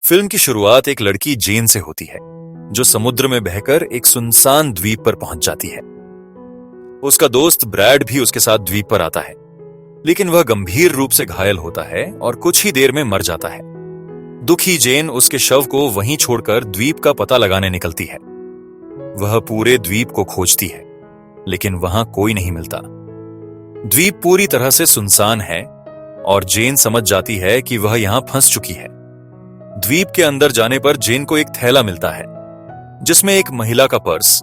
Film की शुरुआत एक लड़की जेन से होती है जो समुद्र में बहकर एक सुनसान द्वीप पर पहुंच जाती है। उसका दोस्त ब्रैड भी उसके साथ द्वीप पर आता है, लेकिन वह गंभीर रूप से घायल होता है और कुछ ही देर में मर जाता है। दुखी जेन उसके शव को वहीं छोड़कर द्वीप का पता लगाने निकलती है। वह पूरे द्वीप को खोजती है, लेकिन वहां कोई नहीं मिलता। द्वीप पूरी तरह से सुनसान है और जेन समझ जाती है कि वह यहां फंस चुकी है। द्वीप के अंदर जाने पर जेन को एक थैला मिलता है जिसमें एक महिला का पर्स,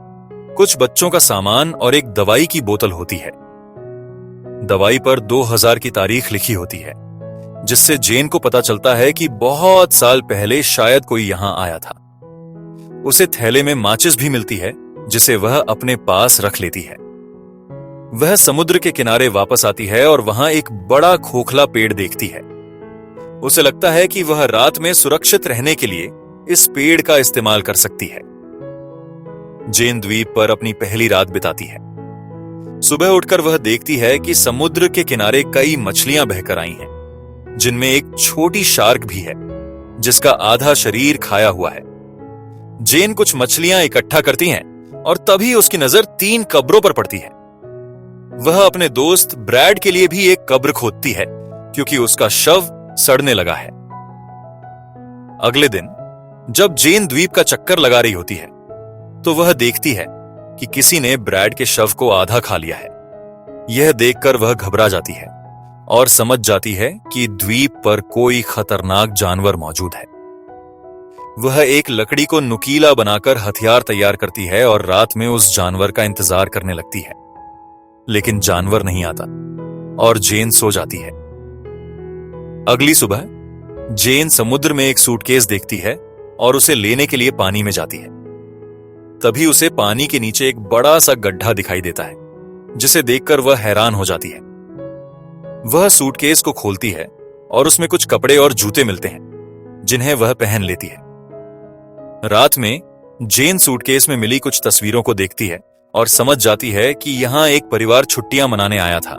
कुछ बच्चों का सामान और एक दवाई की बोतल होती है। दवाई पर 2000 की तारीख लिखी होती है, जिससे जेन को पता चलता है कि बहुत साल पहले शायद कोई यहां आया था। उसे थैले में माचिस भी मिलती है, जिसे वह अपने पास रख लेती है। वह समुद्र के किनारे वापस आती है और वहां एक बड़ा खोखला पेड़ देखती है। उसे लगता है कि वह रात में सुरक्षित रहने के लिए इस पेड़ का इस्तेमाल कर सकती है। जेन द्वीप पर अपनी पहली रात बिताती है। सुबह उठकर वह देखती है कि समुद्र के किनारे कई मछलियां बहकर आई हैं, जिनमें एक छोटी शार्क भी है जिसका आधा शरीर खाया हुआ है। जेन कुछ मछलियां इकट्ठा करती हैं और तभी उसकी नजर 3 कब्रों पर पड़ती है। वह अपने दोस्त ब्रैड के लिए भी एक कब्र खोदती है, क्योंकि उसका शव सड़ने लगा है। अगले दिन जब जेन द्वीप का चक्कर लगा रही होती है, तो वह देखती है कि किसी ने ब्रैड के शव को आधा खा लिया है। यह देखकर वह घबरा जाती है और समझ जाती है कि द्वीप पर कोई खतरनाक जानवर मौजूद है। वह एक लकड़ी को नुकीला बनाकर हथियार तैयार करती है और रात में उस जानवर का इंतजार करने लगती है, लेकिन जानवर नहीं आता और जेन सो जाती है। अगली सुबह जेन समुद्र में एक सूटकेस देखती है और उसे लेने के लिए पानी में जाती है। तभी उसे पानी के नीचे एक बड़ा सा गड्ढा दिखाई देता है, जिसे देखकर वह हैरान हो जाती है। वह सूटकेस को खोलती है और उसमें कुछ कपड़े और जूते मिलते हैं, जिन्हें वह पहन लेती है। रात में जेन सूटकेस में मिली कुछ तस्वीरों को देखती है और समझ जाती है कि यहां एक परिवार छुट्टियां मनाने आया था,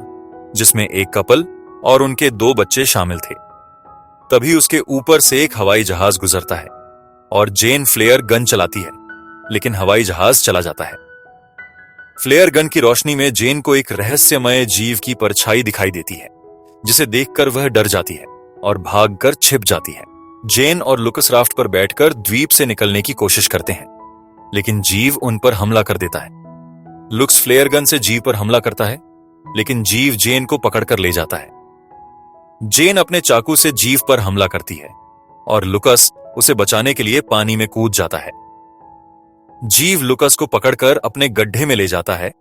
जिसमें एक कपल और उनके 2 बच्चे शामिल थे। तभी उसके ऊपर से एक हवाई जहाज गुजरता है और जेन फ्लेयर गन चलाती है, लेकिन हवाई जहाज चला जाता है। फ्लेयर गन की रोशनी में जेन को एक रहस्यमय जीव की परछाई दिखाई देती है, जिसे देखकर वह डर जाती है और भागकर छिप जाती है। जेन और लुकस राफ्ट पर बैठकर द्वीप से निकलने की कोशिश करते हैं, लेकिन जीव उन पर हमला कर देता है। लुक्स फ्लेयर गन से जीव पर हमला करता है, लेकिन जीव जेन को पकड़कर ले जाता है। जेन अपने चाकू से जीव पर हमला करती है और लुकस उसे बचाने के लिए पानी में कूद जाता है। जीव लुकस को पकड़कर अपने गड्ढे में ले जाता है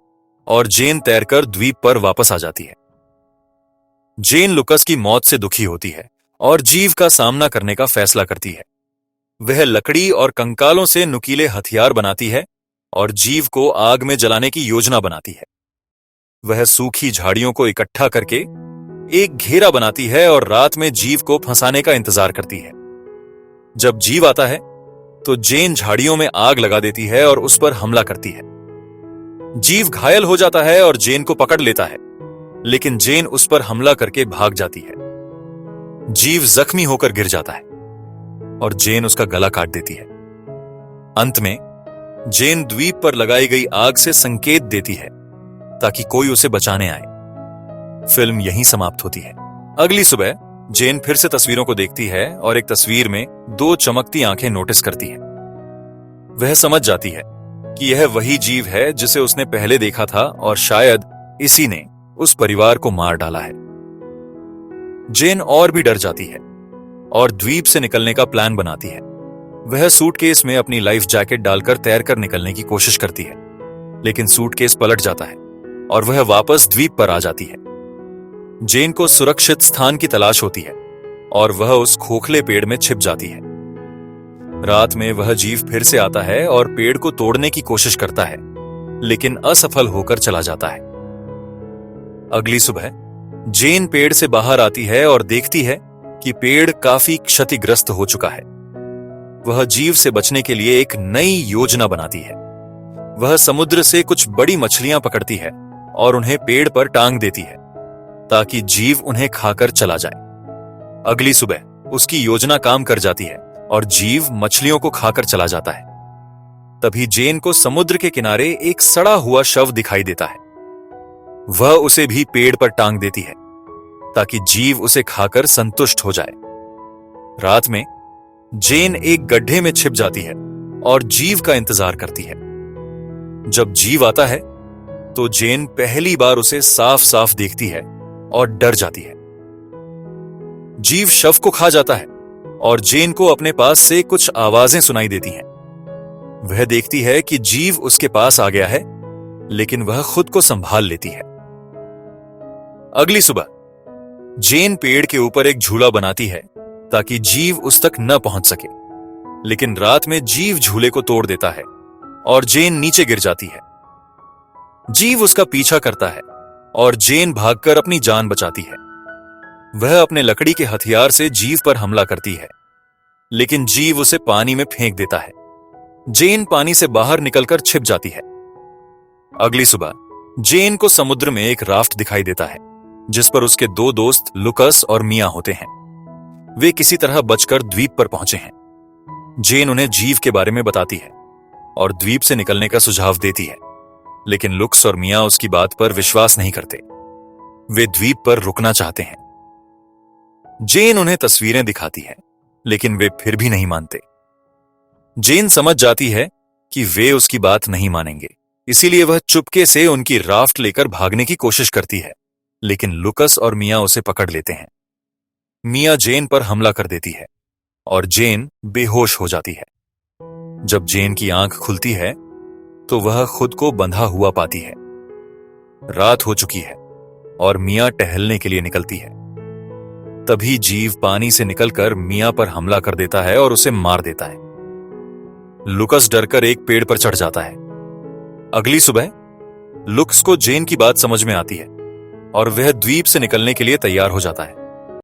और जेन तैरकर द्वीप पर वापस आ जाती है। जेन लुकस की मौत से दुखी होती है और जीव का सामना करने का फैसला करती है। वह लकड़ी और कंकालों से नुकीले हथियार बनाती है और जीव को आग में जलाने की योजना बनाती है। वह सूखी झाड़ियों को इकट्ठा करके एक घेरा बनाती है और रात में जीव को फंसाने का इंतजार करती है। जब जीव आता है तो जेन झाड़ियों में आग लगा देती है और उस पर हमला करती है। जीव घायल हो जाता है और जेन को पकड़ लेता है, लेकिन जेन उस पर हमला करके भाग जाती है। जीव जख्मी होकर गिर जाता है और जेन उसका गला काट देती है। अंत में जेन द्वीप पर लगाई गई आग से संकेत देती है ताकि कोई उसे बचाने आए। फिल्म यहीं समाप्त होती है। अगली सुबह जेन फिर से तस्वीरों को देखती है और एक तस्वीर में 2 चमकती आंखें नोटिस करती हैं। वह समझ जाती है कि यह वही जीव है जिसे उसने पहले देखा था और शायद इसी ने उस परिवार को मार डाला है। जेन और भी डर जाती है और द्वीप से निकलने का प्लान बनाती है। वह सूटकेस में अपनी लाइफ जैकेट डालकर तैरकर निकलने की कोशिश करती है, लेकिन सूटकेस पलट जाता है और वह वापस द्वीप पर आ जाती है। जेन को सुरक्षित स्थान की तलाश होती है और वह उस खोखले पेड़ में छिप जाती है। रात में वह जीव फिर से आता है और पेड़ को तोड़ने की कोशिश करता है, लेकिन असफल होकर चला जाता है। अगली सुबह जेन पेड़ से बाहर आती है और देखती है कि पेड़ काफी क्षतिग्रस्त हो चुका है। वह जीव से बचने के लिए एक नई योजना बनाती है। वह समुद्र से कुछ बड़ी मछलियां पकड़ती है और उन्हें पेड़ पर टांग देती है ताकि जीव उन्हें खाकर चला जाए। अगली सुबह उसकी योजना काम कर जाती है और जीव मछलियों को खाकर चला जाता है। तभी जेन को समुद्र के किनारे एक सड़ा हुआ शव दिखाई देता है। वह उसे भी पेड़ पर टांग देती है ताकि जीव उसे खाकर संतुष्ट हो जाए। रात में जेन एक गड्ढे में छिप जाती है और जीव का इंतजार करती है। जब जीव आता है तो जेन पहली बार उसे साफ साफ देखती है और डर जाती है। जीव शव को खा जाता है और जेन को अपने पास से कुछ आवाजें सुनाई देती हैं। वह देखती है कि जीव उसके पास आ गया है, लेकिन वह खुद को संभाल लेती है। अगली सुबह जेन पेड़ के ऊपर एक झूला बनाती है ताकि जीव उस तक न पहुंच सके, लेकिन रात में जीव झूले को तोड़ देता है और जेन नीचे गिर जाती है। जीव उसका पीछा करता है और जेन भागकर अपनी जान बचाती है। वह अपने लकड़ी के हथियार से जीव पर हमला करती है, लेकिन जीव उसे पानी में फेंक देता है। जेन पानी से बाहर निकलकर छिप जाती है। अगली सुबह जेन को समुद्र में एक राफ्ट दिखाई देता है जिस पर उसके दो दोस्त लुकस और मिया होते हैं। वे किसी तरह बचकर द्वीप पर पहुंचे हैं। जेन उन्हें जीव के बारे में बताती है और द्वीप से निकलने का सुझाव देती है, लेकिन लुक्स और मिया उसकी बात पर विश्वास नहीं करते। वे द्वीप पर रुकना चाहते हैं। जेन उन्हें तस्वीरें दिखाती है, लेकिन वे फिर भी नहीं मानते। जेन समझ जाती है कि वे उसकी बात नहीं मानेंगे, इसीलिए वह चुपके से उनकी राफ्ट लेकर भागने की कोशिश करती है, लेकिन लुकस और मिया उसे पकड़ लेते हैं। मिया जेन पर हमला कर देती है और जेन बेहोश हो जाती है। जब जेन की आंख खुलती है तो वह खुद को बंधा हुआ पाती है। रात हो चुकी है और मिया टहलने के लिए निकलती है। तभी जीव पानी से निकलकर मिया पर हमला कर देता है और उसे मार देता है। लुकस डरकर एक पेड़ पर चढ़ जाता है। अगली सुबह लुक्स को जेन की बात समझ में आती है और वह द्वीप से निकलने के लिए तैयार हो जाता है।